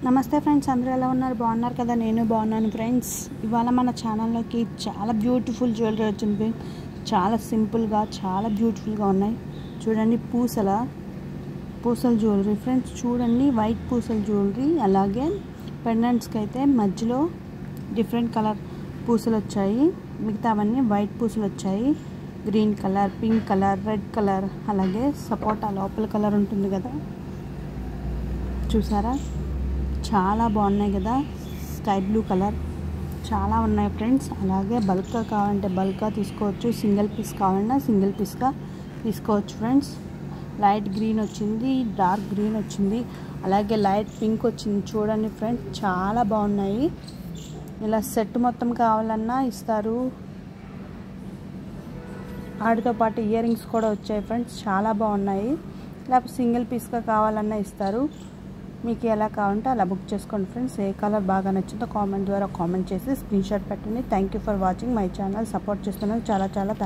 నమస్తే ఫ్రెండ్స్, అందరూ ఎలా ఉన్నారు? బాగున్నారు కదా? నేను బాగున్నాను ఫ్రెండ్స్. ఇవాళ మన ఛానల్లోకి చాలా బ్యూటిఫుల్ జ్యువెలరీ వచ్చింది. చాలా సింపుల్గా చాలా బ్యూటిఫుల్గా ఉన్నాయి. చూడండి, పూసల జ్యువెలరీ ఫ్రెండ్స్. చూడండి, వైట్ పూసల జ్యువెలరీ. అలాగే పెండెంట్స్కి అయితే మధ్యలో డిఫరెంట్ కలర్ పూసలు వచ్చాయి. మిగతావన్నీ వైట్ పూసలు వచ్చాయి. Green colour, pink colour, red colour, అలాగే సపోటా లోపల కలర్ ఉంటుంది కదా, చూసారా? చాలా బాగున్నాయి కదా. స్కై బ్లూ కలర్ చాలా ఉన్నాయి ఫ్రెండ్స్. అలాగే బల్క్గా కావాలంటే బల్క్గా తీసుకోవచ్చు, సింగిల్ పీస్ కావాలన్నా సింగిల్ పీస్గా తీసుకోవచ్చు ఫ్రెండ్స్. లైట్ గ్రీన్ వచ్చింది, డార్క్ గ్రీన్ వచ్చింది, అలాగే లైట్ పింక్ వచ్చింది. చూడండి ఫ్రెండ్స్, చాలా బాగున్నాయి. ఇలా సెట్ మొత్తం కావాలన్నా ఇస్తారు. వాటితో పాటు ఇయర్ రింగ్స్ కూడా వచ్చాయి ఫ్రెండ్స్. చాలా బాగున్నాయి. లేకపోతే సింగిల్ పీస్గా కావాలన్నా ఇస్తారు. మీకు ఎలా కావాలంటే అలా బుక్ చేసుకోండి ఫ్రెండ్స్. ఏ కలర్ బాగా నచ్చిందో కామెంట్ ద్వారా కామెంట్ చేసి స్క్రీన్ షాట్ పెట్టండి. Thank you for watching my channel. Support చేస్తున్నందుకు చాలా థ్యాంక్స్.